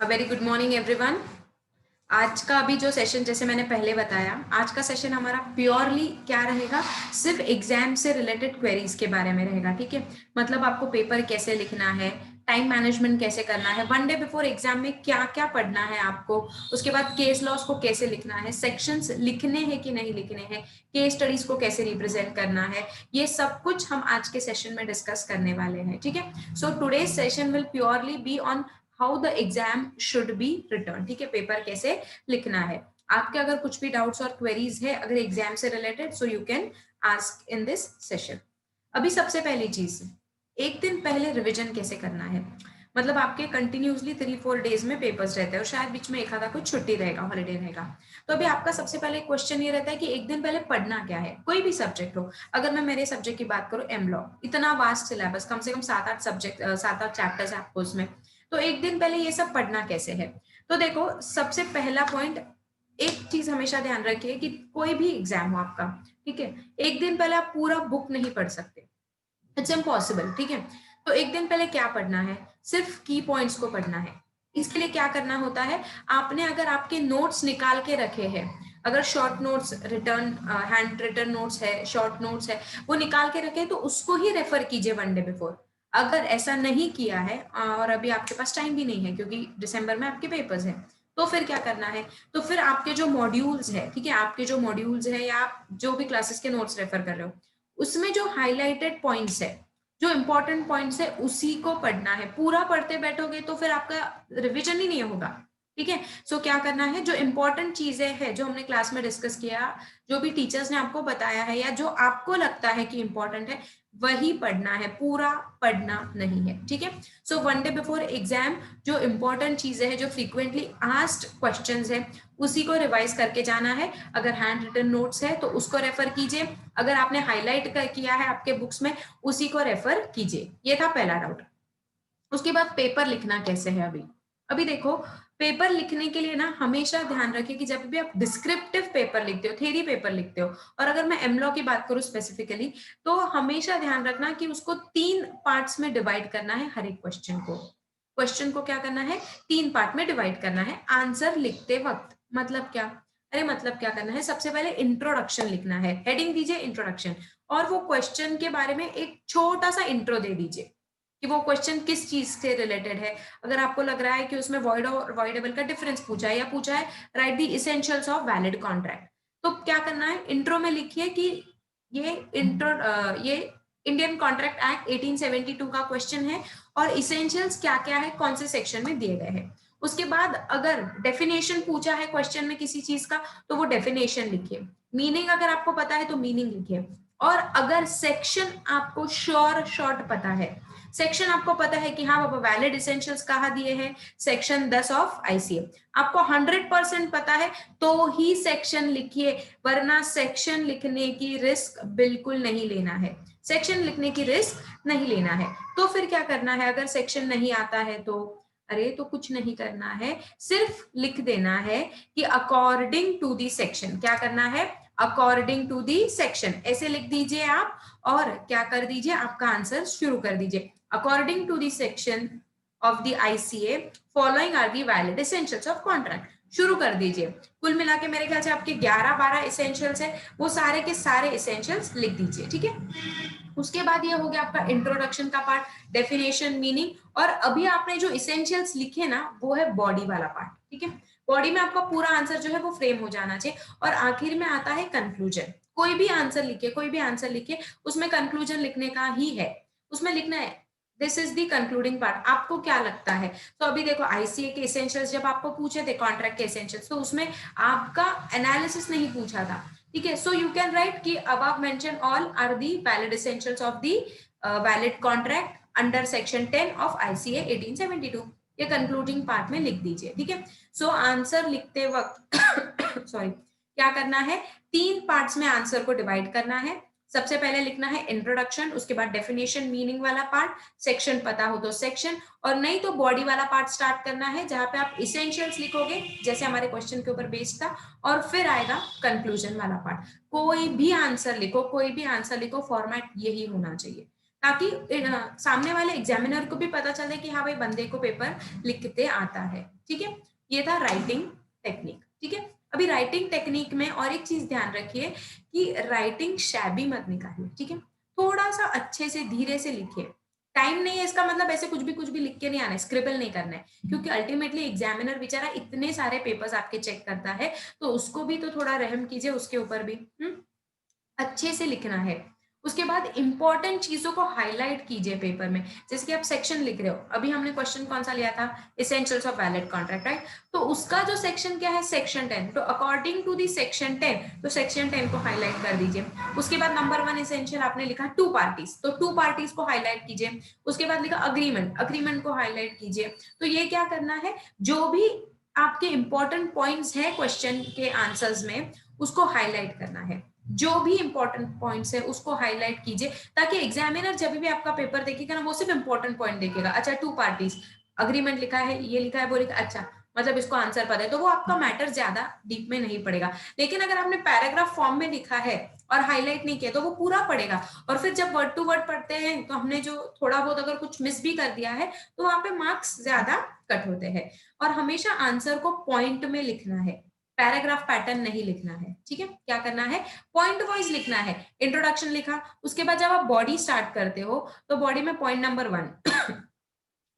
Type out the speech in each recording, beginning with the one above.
Very good morning everyone. आज का अभी जो सेशन जैसे मैंने पहले बताया, आज का सेशन हमारा प्योरली क्या रहेगा, सिर्फ एग्जाम से रिलेटेड क्वेरीज के बारे में रहेगा। ठीक है, मतलब आपको पेपर कैसे लिखना है, टाइम मैनेजमेंट कैसे करना है, वन डे बिफोर एग्जाम में क्या क्या पढ़ना है आपको, उसके बाद केस लॉस को कैसे लिखना है, सेक्शंस लिखने हैं कि नहीं लिखने हैं, केस स्टडीज को कैसे रिप्रेजेंट करना है, ये सब कुछ हम आज के सेशन में डिस्कस करने वाले हैं। ठीक है, so today's session will purely be on how the exam should be return. ठीक है, पेपर कैसे लिखना है। आपके अगर कुछ भी डाउट्स और क्वेरीज है अगर एग्जाम से related, so you can ask in this session. अभी सबसे पहली चीज, एक दिन पहले रिवीजन कैसे करना है। मतलब आपके कंटिन्यूसली 3-4 डेज में पेपर्स रहते हैं और शायद बीच में एक आधा कुछ छुट्टी रहेगा, हॉलीडे रहेगा। तो अभी आपका सबसे पहले क्वेश्चन ये रहता है कि एक दिन पहले पढ़ना क्या है, कोई भी सब्जेक्ट हो। अगर मैं मेरे सब्जेक्ट की बात करूं, एम लॉ, इतना वास्ट सिलेबस, कम से कम 7-8 सब्जेक्ट, 7-8 चैप्टर्स है आपको उसमें। तो एक दिन पहले ये सब पढ़ना कैसे है। तो देखो, सबसे पहला पॉइंट, एक चीज हमेशा ध्यान रखिए कि कोई भी एग्जाम हो आपका, ठीक है, एक दिन पहले आप पूरा बुक नहीं पढ़ सकते, इट्स इम्पॉसिबल। ठीक है, तो एक दिन पहले क्या पढ़ना है, सिर्फ की पॉइंट्स को पढ़ना है। इसके लिए क्या करना होता है, आपने अगर आपके नोट्स निकाल के रखे हैं, अगर short notes, return hand return notes है, शॉर्ट नोट्स है, वो निकाल के रखे, तो उसको ही रेफर कीजिए वन डे बिफोर। अगर ऐसा नहीं किया है और अभी आपके पास टाइम भी नहीं है क्योंकि दिसंबर में आपके पेपर्स हैं, तो फिर क्या करना है, तो फिर आपके जो मॉड्यूल्स है, ठीक है, आपके जो मॉड्यूल्स है या आप जो भी क्लासेस के नोट्स रेफर कर रहे हो, उसमें जो हाईलाइटेड पॉइंट्स है, जो इंपॉर्टेंट पॉइंट्स है, उसी को पढ़ना है। पूरा पढ़ते बैठोगे तो फिर आपका रिवीजन ही नहीं होगा। ठीक है, सो क्या करना है, जो इंपॉर्टेंट चीजें हैं जो हमने क्लास में डिस्कस किया, जो भी टीचर्स ने आपको बताया है या जो आपको लगता है कि इंपॉर्टेंट है, वही पढ़ना है, पूरा पढ़ना नहीं है। ठीक है, so one day before exam जो इंपॉर्टेंट चीजें हैं, जो फ्रीक्वेंटली आस्क्ड क्वेश्चंस है, उसी को रिवाइज करके जाना है। अगर हैंड रिटन नोट्स है तो उसको रेफर कीजिए, अगर आपने हाईलाइट किया है आपके बुक्स में, उसी को रेफर कीजिए। ये था पहला डाउट। उसके बाद पेपर लिखना कैसे है। अभी अभी देखो, पेपर लिखने के लिए ना हमेशा ध्यान रखिए कि जब भी आप डिस्क्रिप्टिव पेपर लिखते हो, थ्योरी पेपर लिखते हो, और अगर मैं एमलॉ की बात करूं स्पेसिफिकली, तो हमेशा ध्यान रखना कि उसको 3 पार्ट्स में डिवाइड करना है। हर एक क्वेश्चन को क्या करना है, 3 पार्ट में डिवाइड करना है आंसर लिखते वक्त। मतलब क्या, अरे मतलब क्या करना है, सबसे पहले इंट्रोडक्शन लिखना है, हेडिंग दीजिए इंट्रोडक्शन, और वो क्वेश्चन के बारे में एक छोटा सा इंट्रो दे दीजिए कि वो क्वेश्चन किस चीज से रिलेटेड है। अगर आपको लग रहा है कि उसमें वॉइड और वॉइडेबल का डिफरेंस पूछा है, या पूछा है right the essentials of valid contract, तो क्या करना है, इंट्रो में लिखिए कि ये इंडियन कॉन्ट्रैक्ट एक्ट 1872 का क्वेश्चन है और इसेंशियल्स क्या क्या है, कौन से सेक्शन में दिए गए हैं। उसके बाद अगर डेफिनेशन पूछा है क्वेश्चन में किसी चीज का, तो वो डेफिनेशन लिखिए। मीनिंग अगर आपको पता है तो मीनिंग लिखिए। और अगर सेक्शन आपको शॉर्ट पता है, सेक्शन आपको पता है कि हाँ बाबा वैलिड इसेंशियल्स कहाँ दिए हैं, सेक्शन 10 ऑफ आईसीए, आपको 100% पता है तो ही सेक्शन लिखिए, वरना सेक्शन लिखने की रिस्क बिल्कुल नहीं लेना है। सेक्शन लिखने की रिस्क नहीं लेना है। तो फिर क्या करना है, अगर सेक्शन नहीं आता है तो अरे तो कुछ नहीं करना है, सिर्फ लिख देना है कि अकॉर्डिंग टू दी सेक्शन। क्या करना है, अकॉर्डिंग टू दी सेक्शन, ऐसे लिख दीजिए आप, और क्या कर दीजिए, आपका आंसर शुरू कर दीजिए। According to the section of the ICA following are the valid essentials of contract, शुरू कर दीजिए। कुल मिला के मेरे ख्याल से आपके 11-12 एसेंशियल्स है, वो सारे के सारे एसेंशियल्स लिख दीजिए। ठीक है, उसके बाद ये हो गया आपका इंट्रोडक्शन का पार्ट, डेफिनेशन, मीनिंग, और अभी आपने जो इसेंशियल्स लिखे ना, वो है बॉडी वाला पार्ट। ठीक है, बॉडी में आपका पूरा आंसर जो है वो फ्रेम हो जाना चाहिए, और आखिर में आता है कंक्लूजन। कोई भी आंसर लिखिए, कोई भी आंसर लिखिए, उसमें कंक्लूजन लिखने का ही है, उसमें लिखना है this is the concluding part, आपको क्या लगता है। तो अभी देखो, आईसीए के एसेंशियल्स जब आपको पूछे थे, कॉन्ट्रैक्ट के एसेंशियल्स, तो उसमें आपका एनालिसिस नहीं पूछा था। ठीक है, सो यू कैन राइट कि above mentioned all are the valid essentials of the valid contract under section 10 of ICA 1872, ये कंक्लूडिंग पार्ट में लिख दीजिए। ठीक है, सो आंसर लिखते वक्त सॉरी, क्या करना है, 3 पार्ट्स में आंसर को डिवाइड करना है। सबसे पहले लिखना है इंट्रोडक्शन, उसके बाद डेफिनेशन, मीनिंग वाला पार्ट, सेक्शन पता हो तो सेक्शन, और नहीं तो बॉडी वाला पार्ट स्टार्ट करना है, जहां पे आप इसेंशियल्स लिखोगे जैसे हमारे क्वेश्चन के ऊपर बेस्ड था, और फिर आएगा कंक्लूजन वाला पार्ट। कोई भी आंसर लिखो, कोई भी आंसर लिखो, फॉर्मेट यही होना चाहिए। ताकि सामने वाले एग्जामिनर को भी पता चले कि हाँ भाई बंदे को पेपर लिखते आता है। ठीक है, ये था राइटिंग टेक्निक। ठीक है, अभी राइटिंग टेक्निक में और एक चीज ध्यान रखिए कि राइटिंग शैबी मत निकालिए। ठीक है, थोड़ा सा अच्छे से धीरे से लिखिए। टाइम नहीं है इसका मतलब ऐसे कुछ भी लिख के नहीं आना है, स्क्रिबल नहीं करना है, क्योंकि अल्टीमेटली एग्जामिनर बेचारा इतने सारे पेपर्स आपके चेक करता है, तो उसको भी तो थोड़ा रहम कीजिए, उसके ऊपर भी अच्छे से लिखना है। उसके बाद इंपॉर्टेंट चीजों को हाईलाइट कीजिए पेपर में। जैसे कि आप सेक्शन लिख रहे हो, अभी हमने क्वेश्चन कौन सा लिया था, essentials of valid contract, right? तो उसका जो सेक्शन क्या है, सेक्शन 10। तो अकॉर्डिंग टू दी सेक्शन 10, तो सेक्शन 10 को हाईलाइट कर दीजिए। उसके बाद नंबर 1 एसेंशियल आपने लिखा टू पार्टीज, तो टू पार्टीज को हाईलाइट कीजिए। उसके बाद लिखा अग्रीमेंट, अग्रीमेंट को हाईलाइट कीजिए। तो ये क्या करना है, जो भी आपके इंपॉर्टेंट पॉइंट्स है क्वेश्चन के आंसर्स में, उसको हाईलाइट करना है। जो भी इंपॉर्टेंट पॉइंट्स है उसको हाईलाइट कीजिए, ताकि एग्जामिनर जब भी आपका पेपर देखेगा ना, वो सिर्फ इंपॉर्टेंट पॉइंट देखेगा। अच्छा, टू पार्टीज, अग्रीमेंट लिखा है, ये लिखा है, वो लिखा, अच्छा मतलब इसको आंसर पता है, तो वो आपका मैटर ज्यादा डीप में नहीं पड़ेगा। लेकिन अगर आपने पैराग्राफ फॉर्म में लिखा है और हाईलाइट नहीं किया, तो वो पूरा पड़ेगा, और फिर जब वर्ड टू वर्ड पढ़ते हैं तो हमने जो थोड़ा बहुत अगर कुछ मिस भी कर दिया है, तो वहां पे मार्क्स ज्यादा कट होते हैं। और हमेशा आंसर को पॉइंट में लिखना है, पैराग्राफ पैटर्न नहीं लिखना है। ठीक है, क्या करना है, पॉइंट वाइज लिखना है। इंट्रोडक्शन लिखा, उसके बाद जब आप बॉडी स्टार्ट करते हो, तो बॉडी में पॉइंट नंबर 1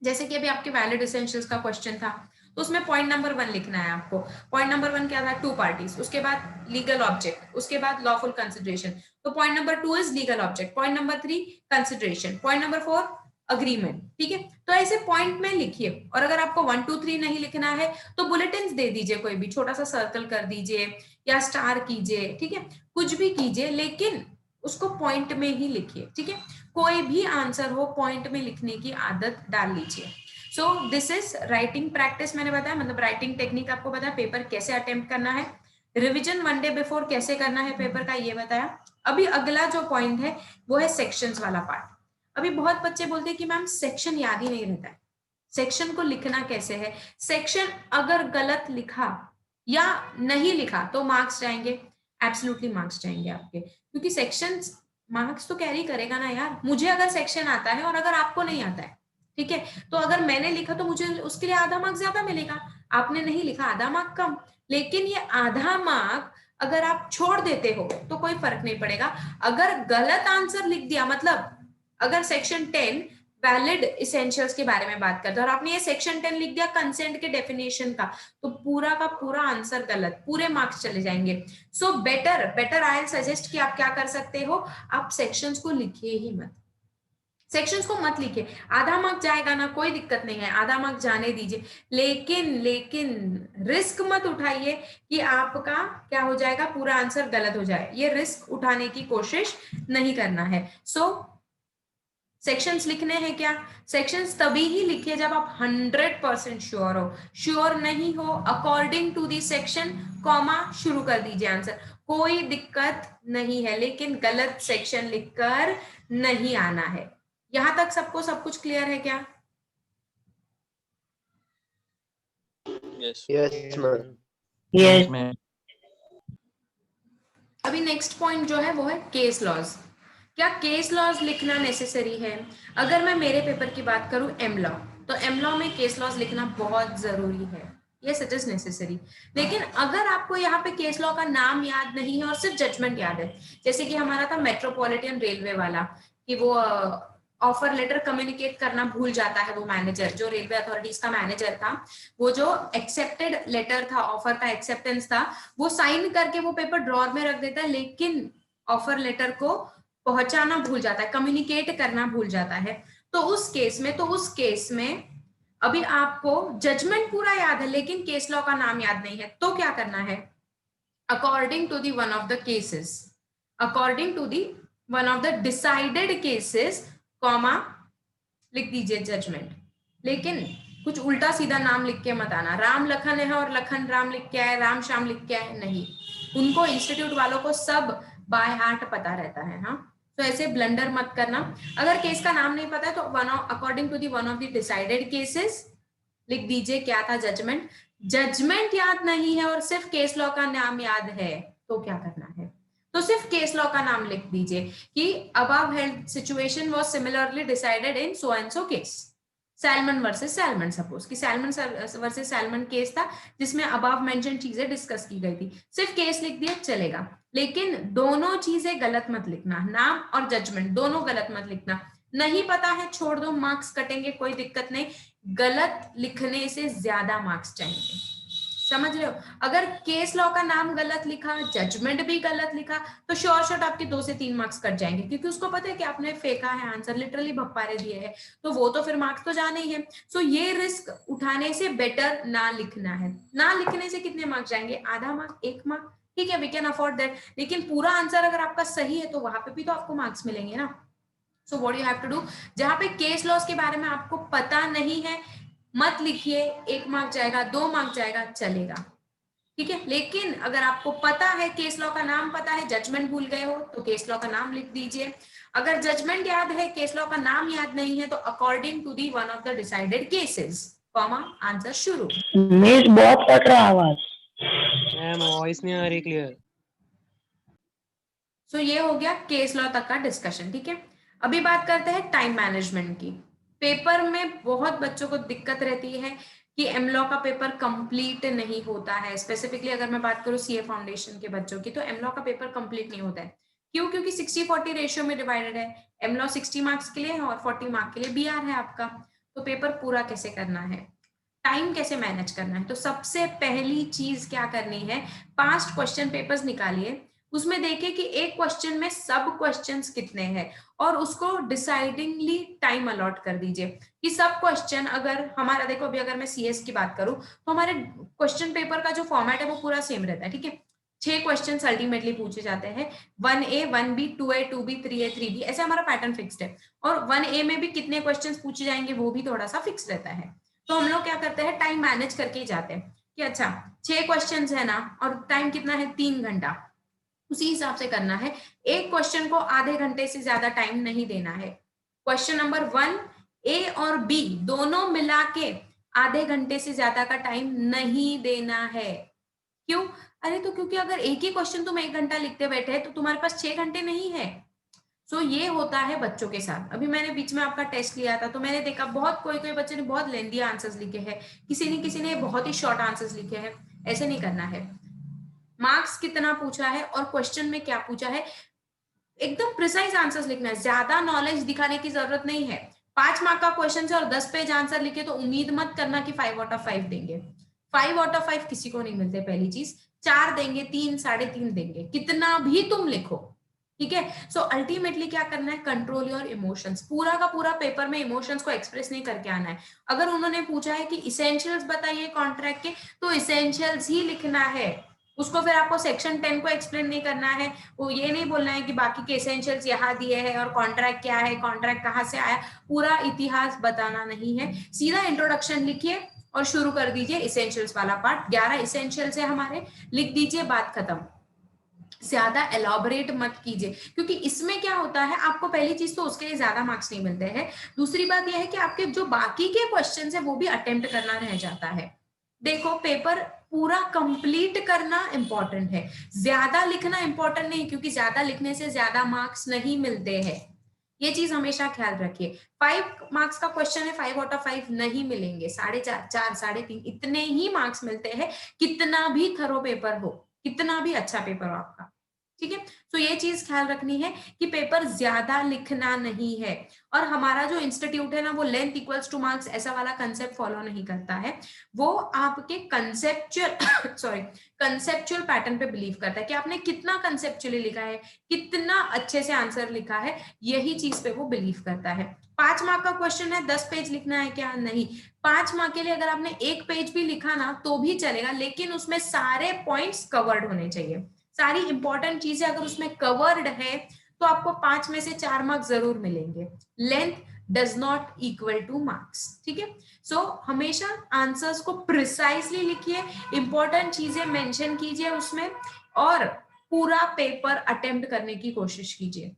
जैसे कि अभी आपके वैलिड एसेंशियल्स का क्वेश्चन था, तो उसमें पॉइंट नंबर 1 लिखना है आपको। पॉइंट नंबर 1 क्या था, टू पार्टीज, उसके बाद लीगल ऑब्जेक्ट, उसके बाद लॉफुल कंसिडरेशन। तो point number 2 is legal object, point number 3 consideration, point number 4 agreement. ठीक है, तो ऐसे पॉइंट में लिखिए। और अगर आपको 1 2 3 नहीं लिखना है, तो बुलेटिन दे दीजिए, कोई भी छोटा सा सर्कल कर दीजिए या स्टार कीजिए। ठीक है, कुछ भी कीजिए, लेकिन उसको पॉइंट में ही लिखिए। ठीक है, कोई भी आंसर हो पॉइंट में लिखने की आदत डाल लीजिए। So this is writing practice, मैंने बताया, मतलब राइटिंग टेक्निक आपको बताया, पेपर कैसे अटेम्प्ट करना है, रिविजन 1 डे बिफोर कैसे करना है पेपर का, ये बताया। अभी अगला जो पॉइंट है वो है सेक्शंस वाला पार्ट। अभी बहुत बच्चे बोलते हैं कि मैम सेक्शन याद ही नहीं रहता है, सेक्शन को लिखना कैसे है। सेक्शन अगर गलत लिखा या नहीं लिखा तो मार्क्स जाएंगे, एब्सोल्युटली मार्क्स जाएंगे आपके, क्योंकि सेक्शन मार्क्स तो कैरी करेगा ना यार। मुझे अगर सेक्शन आता है और अगर आपको नहीं आता है, ठीक है, तो अगर मैंने लिखा तो मुझे उसके लिए आधा मार्क्स ज्यादा मिलेगा, आपने नहीं लिखा आधा मार्क कम। लेकिन ये आधा मार्क अगर आप छोड़ देते हो तो कोई फर्क नहीं पड़ेगा। अगर गलत आंसर लिख दिया, मतलब अगर सेक्शन 10 वैलिड इसेंशियल्स के बारे में बात करते हैं और आपने ये सेक्शन 10 लिख दिया कंसेंट के डेफिनेशन का, तो पूरा का पूरा आंसर गलत, पूरे मार्क्स चले जाएंगे। सो बेटर आई सजेस्ट कि आप क्या कर सकते हो, आप सेक्शंस को लिखिए ही मत, सेक्शंस को मत लिखिए। आधा मार्क जाएगा ना, कोई दिक्कत नहीं है, आधा मार्क जाने दीजिए, लेकिन रिस्क मत उठाइए कि आपका क्या हो जाएगा, पूरा आंसर गलत हो जाए। ये रिस्क उठाने की कोशिश नहीं करना है। सो सेक्शंस लिखने हैं क्या, सेक्शंस तभी ही लिखिए जब आप 100% श्योर हो। श्योर नहीं हो, according to the section comma शुरू कर दीजिए आंसर, कोई दिक्कत नहीं है, लेकिन गलत सेक्शन लिखकर नहीं आना है। यहां तक सबको सब कुछ क्लियर है क्या? Yes ma'am. Yes ma'am. अभी नेक्स्ट पॉइंट जो है वो है केस लॉज। क्या केस लॉज लिखना नेसेसरी है? अगर मैं मेरे पेपर की बात करूं एम लॉ, तो एम लॉ में केस लॉज लिखना बहुत जरूरी है, यस इट इज नेसेसरी। लेकिन अगर आपको यहाँ पे केस लॉ का नाम याद नहीं है और सिर्फ जजमेंट याद है, जैसे कि हमारा था मेट्रोपॉलिटन रेलवे वाला, कि वो ऑफर लेटर कम्युनिकेट करना भूल जाता है वो मैनेजर, जो रेलवे अथॉरिटीज का मैनेजर था, वो जो एक्सेप्टेड लेटर था, ऑफर का एक्सेप्टेंस था, वो साइन करके वो पेपर ड्रॉर में रख देता है, लेकिन ऑफर लेटर को पहुंचाना भूल जाता है, कम्युनिकेट करना भूल जाता है। तो उस केस में अभी आपको जजमेंट पूरा याद है लेकिन केस लॉ का नाम याद नहीं है, तो क्या करना है, according to the one of the cases, according to the one of the decided cases, comma लिख दीजिए जजमेंट। लेकिन कुछ उल्टा सीधा नाम लिख के मत आना, राम लखन है और लखन राम लिख के आए, राम श्याम लिख के आए, नहीं। उनको इंस्टीट्यूट वालों को सब बाय हार्ट पता रहता है, हाँ, तो ऐसे ब्लंडर मत करना। अगर केस का नाम नहीं पता है तो according to the one of the decided cases लिख दीजिए क्या था, जजमेंट। जजमेंट याद नहीं है और सिर्फ केस लॉ का नाम याद है, तो क्या करना है, तो सिर्फ केस लॉ का नाम लिख दीजिए कि above held situation was similarly decided in so and so case, salmon versus salmon, suppose कि सैल्मन वर्सेस सैल्मन केस था जिसमें अबव मेंशन चीजें डिस्कस की गई थी, सिर्फ केस लिख दिया चलेगा, लेकिन दोनों चीजें गलत मत लिखना, नाम और जजमेंट दोनों गलत मत लिखना। नहीं पता है छोड़ दो, मार्क्स कटेंगे, कोई दिक्कत नहीं, गलत लिखने से ज्यादा मार्क्स चाहिए, समझ रहे हो। अगर केस लॉ का नाम गलत लिखा, जजमेंट भी गलत लिखा, तो श्योर शॉट आपके 2 से 3 मार्क्स कट जाएंगे, क्योंकि उसको पता है कि आपने फेंका है आंसर, लिटरली भप्पारे दिए हैं, तो वो तो फिर मार्क्स तो जाने ही है। सो ये रिस्क उठाने से बेटर ना लिखना है। ना लिखने से कितने मार्क्स जाएंगे, आधा मार्क, 1 मार्क, ठीक है, वी कैन अफोर्ड दैट, लेकिन पूरा आंसर अगर आपका सही है तो वहां पे भी तो आपको मार्क्स मिलेंगे ना। So what you have to do, जहां पे केस लॉस के बारे में आपको पता नहीं है मत लिखिए, 1 मार्क जाएगा, 2 मार्क जाएगा, चलेगा, ठीक है। लेकिन अगर आपको पता है, केस लॉ का नाम पता है, जजमेंट भूल गए हो तो केस लॉ का नाम लिख दीजिए। अगर जजमेंट याद है, केस लॉ का नाम याद नहीं है, तो according to the one of the decided cases, comma, answer शुरू। मिस बहुत कट रहा आवाज। मैम वॉइस नहीं आ रही क्लियर। सो ये हो गया केस लॉ तक का डिस्कशन, ठीक है। अभी बात करते हैं टाइम मैनेजमेंट की। पेपर में बहुत बच्चों को दिक्कत रहती है कि एम लॉ का पेपर कंप्लीट नहीं होता है, स्पेसिफिकली अगर मैं बात करूं सीए फाउंडेशन के बच्चों की, तो एम लॉ का पेपर कंप्लीट नहीं होता है। क्यों? क्योंकि 60-40 रेशियो में डिवाइडेड है, एम लॉ 60 मार्क्स के लिए है और 40 मार्क्स के लिए बीआर है आपका, तो पेपर पूरा कैसे करना है, टाइम कैसे मैनेज करना है। तो सबसे पहली चीज क्या करनी है, पास्ट क्वेश्चन पेपर्स निकालिए, उसमें देखिए कि एक क्वेश्चन में सब क्वेश्चंस कितने हैं और उसको डिसाइडिंगली टाइम अलॉट कर दीजिए कि सब क्वेश्चन, अगर हमारा देखो अभी अगर मैं सीएस की बात करूं तो हमारे क्वेश्चन पेपर का जो फॉर्मेट है वो पूरा सेम रहता है, ठीक है। 6 क्वेश्चन अल्टीमेटली पूछे जाते हैं, 1A 1B 2A 2B 3A 3B, ऐसे हमारा पैटर्न फिक्स्ड है। और 1A में भी कितने क्वेश्चन पूछे जाएंगे वो भी थोड़ा सा फिक्स रहता है। तो हम लोग क्या करते हैं, टाइम मैनेज करके ही जाते हैं कि अच्छा 6 क्वेश्चन है ना, और टाइम कितना है, 3 घंटा, उसी हिसाब से करना है। एक क्वेश्चन को आधे घंटे से ज्यादा टाइम नहीं देना है। क्वेश्चन नंबर 1 ए और बी दोनों मिला के आधे घंटे से ज्यादा का टाइम नहीं देना है। क्यों? अरे तो क्योंकि अगर एक ही क्वेश्चन तुम 1 घंटा लिखते बैठे तो तुम्हारे पास 6 घंटे नहीं है। सो ये होता है बच्चों के साथ। अभी मैंने बीच में आपका टेस्ट लिया था तो मैंने देखा बहुत कोई कोई बच्चे ने बहुत लेंदी आंसर्स लिखे हैं, किसी ने बहुत ही शॉर्ट आंसर्स लिखे हैं। ऐसे नहीं करना है। मार्क्स कितना पूछा है और क्वेश्चन में क्या पूछा है, एकदम प्रिसाइज आंसर्स लिखना है, ज्यादा नॉलेज दिखाने की जरूरत नहीं है। 5 मार्क का क्वेश्चन है और 10 पेज आंसर लिखे तो उम्मीद मत करना कि 5 आउट ऑफ 5 देंगे। 5 आउट ऑफ 5 किसी को नहीं मिलते, पहली चीज। 4 देंगे, 3 3.5 देंगे, कितना भी तुम लिखो, ठीक है। सो अल्टीमेटली क्या करना है, कंट्रोल योर इमोशंस। पूरा का पूरा पेपर में इमोशंस को एक्सप्रेस नहीं करके आना है। अगर उन्होंने पूछा है कि इसेंशियल्स बताइए कॉन्ट्रैक्ट के, तो इसेंशियल्स ही लिखना है। उसको फिर आपको सेक्शन 10 को एक्सप्लेन नहीं करना है, वो ये नहीं बोलना है कि बाकी के एसेंशियल्स यहाँ दिए हैं और कॉन्ट्रैक्ट क्या है, कॉन्ट्रैक्ट कहाँ से आया, पूरा इतिहास बताना नहीं है। सीधा इंट्रोडक्शन लिखिए और शुरू कर दीजिए इसेंशियल्स वाला पार्ट। 11 इसेंशियल्स है हमारे, लिख दीजिए, बात खत्म। ज्यादा एलॉबरेट मत कीजिए, क्योंकि इसमें क्या होता है, आपको पहली चीज तो उसके लिए ज्यादा मार्क्स नहीं मिलते हैं। दूसरी बात यह है कि आपके जो बाकी के क्वेश्चन है वो भी अटेम्प्ट करना रह जाता है। देखो पेपर पूरा कंप्लीट करना इंपॉर्टेंट है, ज्यादा लिखना इंपॉर्टेंट नहीं, क्योंकि ज्यादा लिखने से ज्यादा मार्क्स नहीं मिलते हैं। ये चीज हमेशा ख्याल रखिए। 5 मार्क्स का क्वेश्चन है, 5 आउट ऑफ 5 नहीं मिलेंगे, 4.5 4 3.5 इतने ही मार्क्स मिलते हैं, कितना भी थरो पेपर हो, कितना भी अच्छा पेपर हो आपका, ठीक है। तो ये चीज ख्याल रखनी है कि पेपर ज्यादा लिखना नहीं है। और हमारा जो इंस्टीट्यूट है ना, वो लेंथ इक्वल्स टू मार्क्स ऐसा वाला कंसेप्ट फॉलो नहीं करता है। वो आपके कंसेप्चुअल सॉरी कंसेप्चुअल पैटर्न पे बिलीव करता है कि आपने कितना कंसेप्चुअली लिखा है, कितना अच्छे से आंसर लिखा है, यही चीज पे वो बिलीव करता है। 5 मार्क का क्वेश्चन है, 10 पेज लिखना है क्या? नहीं। 5 मार्क के लिए अगर आपने 1 पेज भी लिखा ना तो भी चलेगा, लेकिन उसमें सारे पॉइंट्स कवर्ड होने चाहिए। सारी इंपॉर्टेंट चीजें अगर उसमें कवर्ड है तो आपको 5 में से 4 मार्क्स जरूर मिलेंगे। Length does not equal two marks, ठीक है। सो हमेशा आंसर्स को प्रिसाइजली लिखिए, इंपॉर्टेंट चीजें मेंशन कीजिए उसमें, और पूरा पेपर अटेम्प्ट करने की कोशिश कीजिए।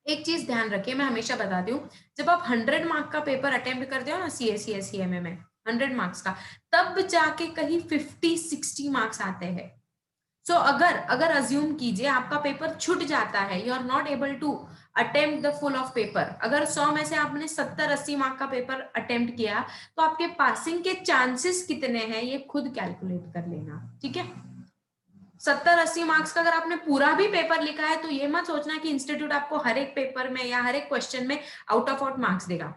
एक चीज ध्यान रखिए, मैं हमेशा बताती हूँ, जब आप 100 मार्क का पेपर अटेम्प्ट करते हो ना CA में 100 मार्क्स का, तब जाके कहीं 50-60 मार्क्स आते हैं। सो अगर अज्यूम कीजिए आपका पेपर छूट जाता है, you are not able to attempt the full of paper, अगर 100 में से आपने 70-80 मार्क का पेपर अटेम्प्ट किया तो आपके पासिंग के चांसेस कितने हैं ये खुद कैलकुलेट कर लेना, ठीक है। 70-80 मार्क्स का अगर आपने पूरा भी पेपर लिखा है तो ये मत सोचना कि इंस्टीट्यूट आपको हर एक पेपर में या हर एक क्वेश्चन में आउट ऑफ आउट मार्क्स देगा,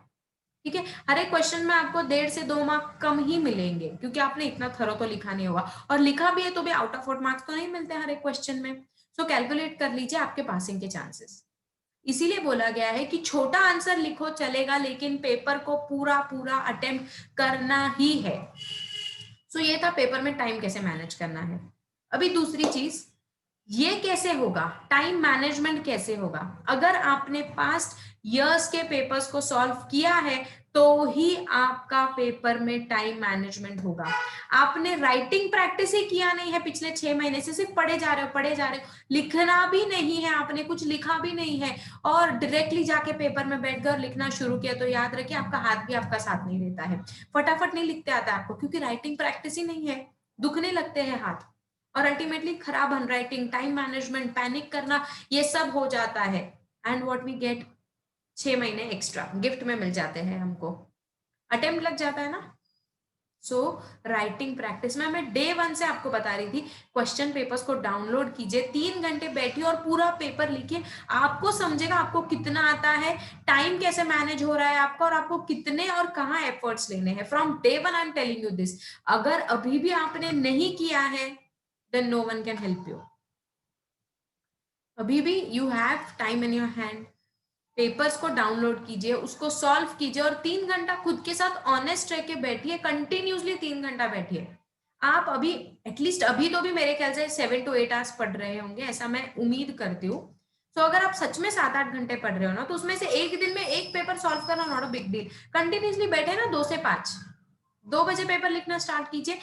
ठीक है। हर एक क्वेश्चन में आपको 1.5 से 2 मार्क कम ही मिलेंगे क्योंकि आपने इतना थरो तो लिखा नहीं होगा, और लिखा भी है तो भी आउट ऑफ आउट मार्क्स तो नहीं मिलते हर एक क्वेश्चन में। सो कैलकुलेट कर लीजिए आपके पासिंग के चांसेस। इसीलिए बोला गया है कि छोटा आंसर लिखो चलेगा लेकिन पेपर को पूरा पूरा अटेम्प्ट करना ही है। सो ये था पेपर में टाइम कैसे मैनेज करना है। अभी दूसरी चीज, ये कैसे होगा, टाइम मैनेजमेंट कैसे होगा। अगर आपने पास्ट इयर्स के पेपर्स को सॉल्व किया है तो ही आपका पेपर में टाइम मैनेजमेंट होगा। आपने राइटिंग प्रैक्टिस ही किया नहीं है पिछले 6 महीने से, सिर्फ पढ़े जा रहे हो, लिखना भी नहीं है, आपने कुछ लिखा भी नहीं है और डायरेक्टली जाके पेपर में बैठकर लिखना शुरू किया तो याद रखिए आपका हाथ भी आपका साथ नहीं देता है, फटाफट नहीं लिखते आता आपको क्योंकि राइटिंग प्रैक्टिस ही नहीं है, दुखने लगते हैं हाथ और अल्टीमेटली खराब हैंडराइटिंग, टाइम मैनेजमेंट, पैनिक करना, ये सब हो जाता है। एंड व्हाट वी गेट, 6 महीने एक्स्ट्रा गिफ्ट में मिल जाते हैं हमको, अटेम्प्ट लग जाता है ना। सो राइटिंग प्रैक्टिस में मैं डे 1 से आपको बता रही थी, क्वेश्चन पेपर्स को डाउनलोड कीजिए, 3 घंटे बैठिए और पूरा पेपर लिखिए, आपको समझेगा आपको कितना आता है, टाइम कैसे मैनेज हो रहा है आपका और आपको कितने और कहाँ एफर्ट्स लेने हैं। From day 1 I am telling you this. अगर अभी भी आपने नहीं किया है then no one can help you। अभी भी you have time in your hand, papers को डाउनलोड कीजिए, उसको सॉल्व कीजिए और 3 घंटा खुद के साथ ऑनेस्ट रह के बैठिए, कंटिन्यूसली 3 घंटा बैठिए। आप अभी एटलीस्ट अभी तो भी मेरे ख्याल से 7 to 8 आवर्स पढ़ रहे होंगे, ऐसा मैं उम्मीद करती हूँ। तो अगर आप सच में 7-8 घंटे पढ़ रहे हो ना तो उसमें से एक दिन में एक पेपर सॉल्व करना not a big deal. Continuously बैठे ना 2 से 5, 2 बजे पेपर लिखना स्टार्ट कीजिए,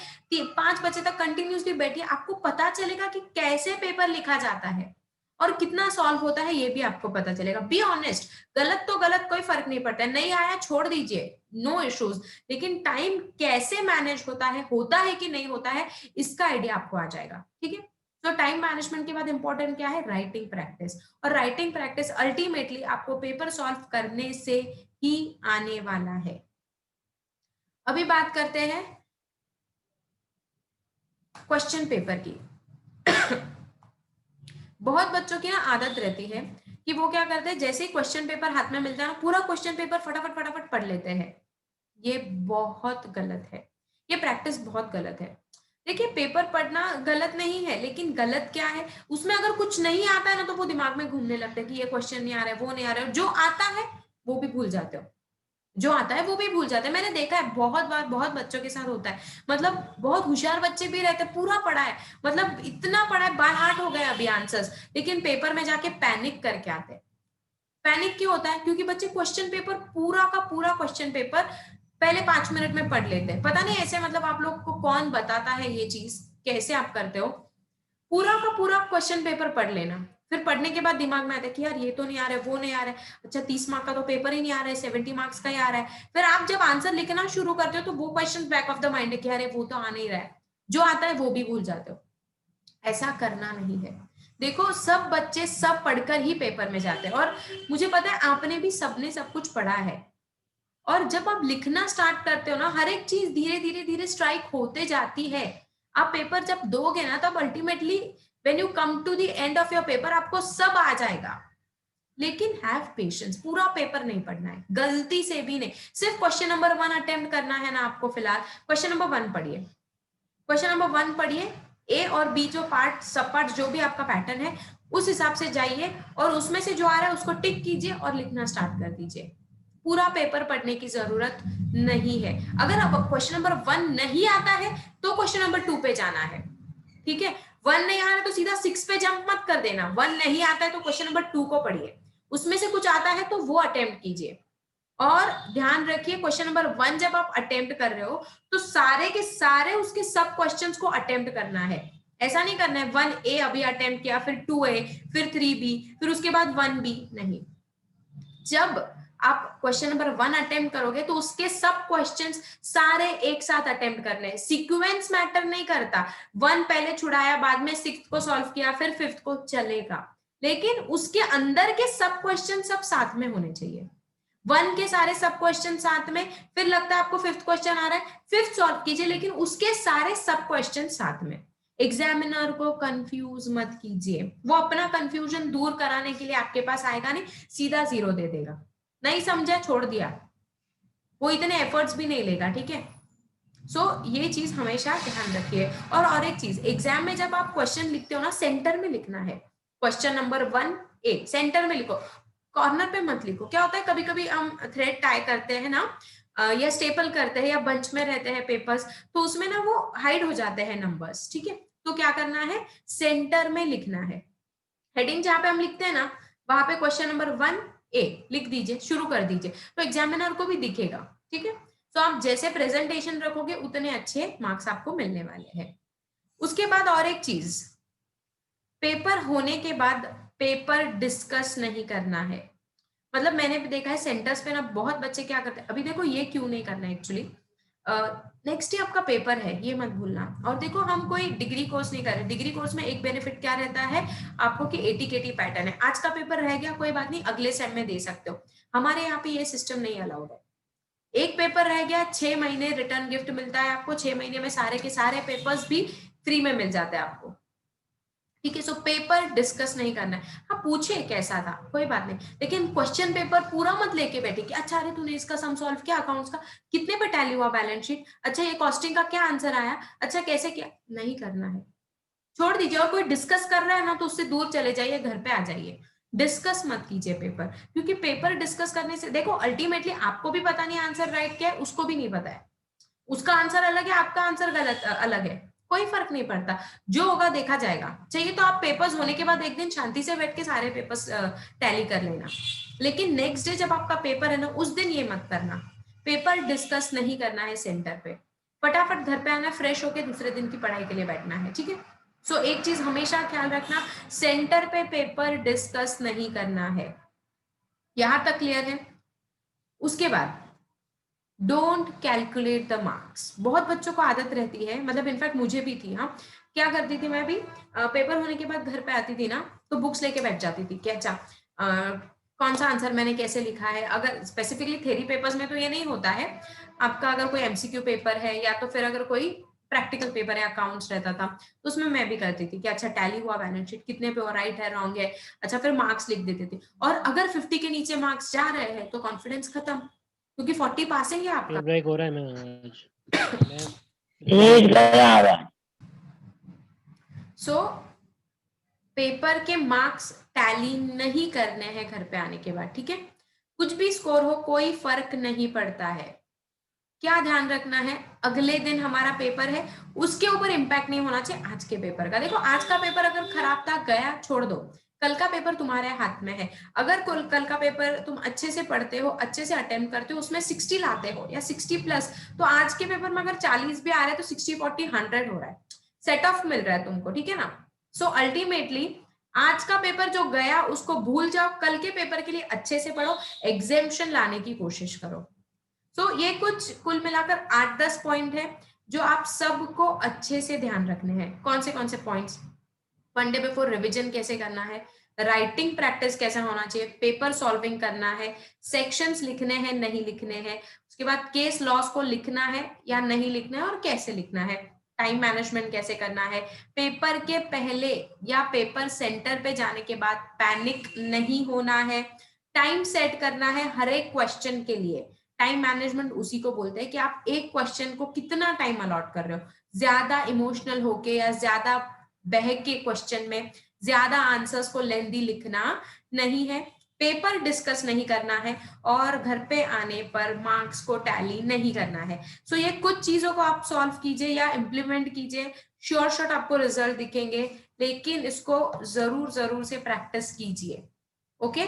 5 बजे तक कंटिन्यूसली बैठिए, आपको पता चलेगा कि कैसे पेपर लिखा जाता है और कितना सॉल्व होता है ये भी आपको पता चलेगा। बी ऑनेस्ट, गलत तो गलत, कोई फर्क नहीं पड़ता है, नहीं आया छोड़ दीजिए, नो इश्यूज, लेकिन टाइम कैसे मैनेज होता है कि नहीं होता है, इसका आइडिया आपको आ जाएगा, ठीक है। तो टाइम मैनेजमेंट के बाद इंपॉर्टेंट क्या है, राइटिंग प्रैक्टिस, और राइटिंग प्रैक्टिस अल्टीमेटली आपको पेपर सॉल्व करने से ही आने वाला है। अभी बात करते हैं क्वेश्चन पेपर की। बहुत बच्चों की ना आदत रहती है कि वो क्या करते हैं, जैसे ही क्वेश्चन पेपर हाथ में मिलता है ना पूरा क्वेश्चन पेपर फटाफट फटाफट पढ़ लेते हैं। ये बहुत गलत है, ये प्रैक्टिस बहुत गलत है। देखिए पेपर पढ़ना गलत नहीं है, लेकिन गलत क्या है, उसमें अगर कुछ नहीं आता है ना तो वो दिमाग में घूमने लगता है कि ये क्वेश्चन नहीं आ रहा है, वो नहीं आ रहा है, जो आता है वो भी भूल जाते हो, जो आता है वो भी भूल जाते हैं। मैंने देखा है बहुत बार, बहुत बच्चों के साथ होता है, मतलब बहुत होशियार बच्चे भी रहते हैं, पूरा पढ़ा है, मतलब इतना पढ़ा है, बाय हार्ट हो गए अभी आंसर्स, लेकिन पेपर में जाके पैनिक करके आते हैं। पैनिक क्यों होता है, क्योंकि बच्चे क्वेश्चन पेपर पूरा का पूरा क्वेश्चन पेपर पहले 5 मिनट में पढ़ लेते हैं। पता नहीं ऐसे मतलब आप लोग को कौन बताता है ये चीज, कैसे आप करते हो, पूरा का पूरा क्वेश्चन पेपर पढ़ लेना, फिर पढ़ने के बाद दिमाग में आता है कि यार ये तो नहीं आ रहा है, वो नहीं आ रहा है, अच्छा 30 मार्क का तो पेपर ही नहीं आ रहा है, 70 मार्क्स का ही आ रहा है। फिर आप जब आंसर लिखना शुरू करते हो तो वो question back of the mind है कि अरे वो तो आ नहीं रहा है, जो आता है वो भी भूल जाते हो। ऐसा करना नहीं है। देखो सब बच्चे सब पढ़कर ही पेपर में जाते हैं, और मुझे पता है आपने भी सबने सब कुछ पढ़ा है, और जब आप लिखना स्टार्ट करते हो ना हर एक चीज धीरे धीरे धीरे स्ट्राइक होते जाती है। आप पेपर जब दोगे ना तब ultimately when you come to the end of your paper आपको सब आ जाएगा, लेकिन हैव पेशेंस, पूरा पेपर नहीं पढ़ना है, गलती से भी नहीं, सिर्फ क्वेश्चन नंबर 1 अटेम्प्ट करना है ना आपको। फिलहाल क्वेश्चन नंबर 1 पढ़िए, क्वेश्चन नंबर 1 पढ़िए, ए और बी जो पार्ट सब पार्ट जो भी आपका पैटर्न है उस हिसाब से जाइए और उसमें से जो आ रहा है उसको टिक कीजिए और लिखना स्टार्ट कर दीजिए। पूरा पेपर पढ़ने की जरूरत नहीं है। अगर अब क्वेश्चन नंबर 1 नहीं आता है तो क्वेश्चन नंबर 2 पे जाना है, ठीक है। 1 नहीं आ रहा है तो सीधा 6 पे जंप मत कर देना, 1 नहीं आता है तो क्वेश्चन नंबर 2 को पढ़िए, उसमें से कुछ आता है तो वो अटेम्प्ट कीजिए। और ध्यान रखिए क्वेश्चन नंबर 1 जब आप अटेम्प्ट कर रहे हो तो सारे के सारे उसके सब क्वेश्चंस को अटेम्प्ट करना है। ऐसा नहीं करना है 1A अभी अटेम्प्ट किया, फिर 2A, फिर 3B, फिर उसके बाद 1B, नहीं। जब आप क्वेश्चन नंबर 1 अटेम्प्ट करोगे तो उसके सब क्वेश्चंस सारे एक साथ अटेम्प्ट करने हैं। सीक्वेंस मैटर नहीं करता, 1 पहले छुड़ाया, बाद में 6th को सॉल्व किया, फिर 5th को, चलेगा, लेकिन उसके अंदर के सब क्वेश्चन सब साथ में होने चाहिए। 1 के सारे सब क्वेश्चन साथ में, फिर लगता है आपको 5th क्वेश्चन आ रहा है, 5th सॉल्व कीजिए, लेकिन उसके सारे सब क्वेश्चन साथ में। एग्जामिनर को कंफ्यूज मत कीजिए, वो अपना कंफ्यूजन दूर कराने के लिए आपके पास आएगा नहीं, सीधा 0 दे देगा। नहीं समझा, छोड़ दिया, वो इतने एफर्ट्स भी नहीं लेगा, ठीक है। सो ये चीज हमेशा ध्यान रखिए। और एक चीज, एग्जाम में जब आप क्वेश्चन लिखते हो ना, सेंटर में लिखना है। क्वेश्चन नंबर 1A सेंटर में लिखो, कॉर्नर पे मत लिखो। क्या होता है, कभी कभी हम थ्रेड टाई करते हैं ना, या स्टेपल करते हैं, या बंच में रहते हैं पेपर्स, तो उसमें ना वो हाइड हो जाते हैं नंबर्स, ठीक है। तो क्या करना है, सेंटर में लिखना है। हेडिंग जहां पे हम लिखते हैं ना, वहां पे क्वेश्चन नंबर 1A लिख दीजिए, शुरू कर दीजिए, तो एग्जामिनर को भी दिखेगा, ठीक है। तो आप जैसे प्रेजेंटेशन रखोगे उतने अच्छे मार्क्स आपको मिलने वाले हैं। उसके बाद और एक चीज, पेपर होने के बाद पेपर डिस्कस नहीं करना है। मतलब मैंने भी देखा है सेंटर्स पे ना, बहुत बच्चे क्या करते हैं, अभी देखो ये क्यों नहीं करना है एक्चुअली, नेक्स्ट डे आपका पेपर है, ये मत भूलना। और देखो हम कोई डिग्री कोर्स नहीं कर रहे, डिग्री कोर्स में एक बेनिफिट क्या रहता है आपको कि AT-KT पैटर्न है, आज का पेपर रह गया कोई बात नहीं, अगले सेम में दे सकते हो। हमारे यहाँ पे ये सिस्टम नहीं अलाउड है। एक पेपर रह गया, 6 महीने रिटर्न गिफ्ट मिलता है आपको, 6 महीने में सारे के सारे पेपर्स भी फ्री में मिल जाते हैं आपको, ठीक है। सो पेपर डिस्कस नहीं करना है। हाँ पूछे कैसा था, कोई बात नहीं, लेकिन क्वेश्चन पेपर पूरा मत लेके बैठे कि अच्छा अरे तूने इसका सम सॉल्व किया, अकाउंट्स का कितने पे टैली हुआ बैलेंस शीट, अच्छा ये कॉस्टिंग का क्या आंसर आया, अच्छा कैसे किया, नहीं करना है, छोड़ दीजिए। और कोई डिस्कस कर रहा है ना तो उससे दूर चले जाइए, घर पे आ जाइए, डिस्कस मत कीजिए पेपर, क्योंकि पेपर डिस्कस करने से देखो अल्टीमेटली आपको भी पता नहीं आंसर राइट क्या है, उसको भी नहीं पता है, उसका आंसर अलग है, आपका आंसर गलत अलग है, कोई फर्क नहीं पड़ता, जो होगा देखा जाएगा। चाहिए तो आप पेपर्स होने के बाद एक दिन शांति से बैठ के सारे पेपर्स टैली कर लेना, लेकिन नेक्स्ट डे जब आपका पेपर है ना, उस दिन ये मत करना, पेपर डिस्कस नहीं करना है सेंटर पे, फटाफट घर पे आना, फ्रेश होके दूसरे दिन की पढ़ाई के लिए बैठना है, ठीक है। सो एक चीज हमेशा ख्याल रखना, सेंटर पे पेपर डिस्कस नहीं करना है, यहां तक क्लियर है। उसके बाद डोंट कैलकुलेट द मार्क्स, बहुत बच्चों को आदत रहती है, मतलब इनफैक्ट मुझे भी थी, हाँ क्या करती थी मैं भी, पेपर होने के बाद घर पे आती थी ना, तो बुक्स लेके बैठ जाती थी कि अच्छा कौन सा आंसर मैंने कैसे लिखा है। अगर स्पेसिफिकली थ्योरी पेपर्स में तो ये नहीं होता है, आपका अगर कोई MCQ पेपर है या तो फिर अगर कोई प्रैक्टिकल पेपर है, अकाउंट्स रहता था, तो उसमें मैं भी करती थी कि अच्छा टैली हुआ बैलेंस शीट कितने पे, राइट है रॉन्ग है, अच्छा फिर मार्क्स लिख देती थी। और अगर 50 के नीचे मार्क्स जा रहे हैं तो कॉन्फिडेंस खत्म, क्योंकि 40 पासिंग है आपका। ब्रेक हो रहा है मैं आज मैं तेज गया आवाज। सो पेपर के मार्क्स टैली नहीं करने हैं घर पे आने के बाद, ठीक है। कुछ भी स्कोर हो कोई फर्क नहीं पड़ता है, क्या ध्यान रखना है, अगले दिन हमारा पेपर है, उसके ऊपर इंपैक्ट नहीं होना चाहिए आज के पेपर का। देखो आज का पेपर अगर खराब था, गया, छोड़ दो, कल का पेपर तुम्हारे हाथ में है। अगर कल का पेपर तुम अच्छे से पढ़ते हो, अच्छे से अटेम्प्ट करते हो, उसमें 60 लाते हो या 60+, तो आज के पेपर में अगर 40 भी आ रहे हैं तो 60, 40, 100 हो रहा है, सेट ऑफ मिल रहा है तुमको, ठीक है ना। सो अल्टीमेटली आज का पेपर जो गया उसको भूल जाओ, कल के पेपर के लिए अच्छे से पढ़ो, एग्जेम्पशन लाने की कोशिश करो। तो ये कुछ कुल मिलाकर 8-10 पॉइंट है जो आप सबको अच्छे से ध्यान रखने हैं। कौन से पॉइंट्स, 1 डे बिफोर रिवीजन कैसे करना है, राइटिंग प्रैक्टिस कैसा होना चाहिए, पेपर सॉल्विंग करना है, सेक्शंस लिखने हैं नहीं लिखने हैं, उसके बाद केस लॉस को लिखना है या नहीं लिखना है और कैसे लिखना है, टाइम मैनेजमेंट कैसे करना है, पेपर के पहले या पेपर सेंटर पे जाने के बाद पैनिक नहीं होना है, टाइम सेट करना है हर एक क्वेश्चन के लिए। टाइम मैनेजमेंट उसी को बोलते हैं कि आप एक क्वेश्चन को कितना टाइम अलॉट कर रहे हो, ज्यादा इमोशनल होके या ज्यादा बह के क्वेश्चन में ज्यादा आंसर्स को लेंदी लिखना नहीं है, पेपर डिस्कस नहीं करना है, और घर पे आने पर मार्क्स को टैली नहीं करना है। सो ये कुछ चीजों को आप सॉल्व कीजिए या इम्प्लीमेंट कीजिए, श्योर शॉट आपको रिजल्ट दिखेंगे, लेकिन इसको जरूर से प्रैक्टिस कीजिए, ओके।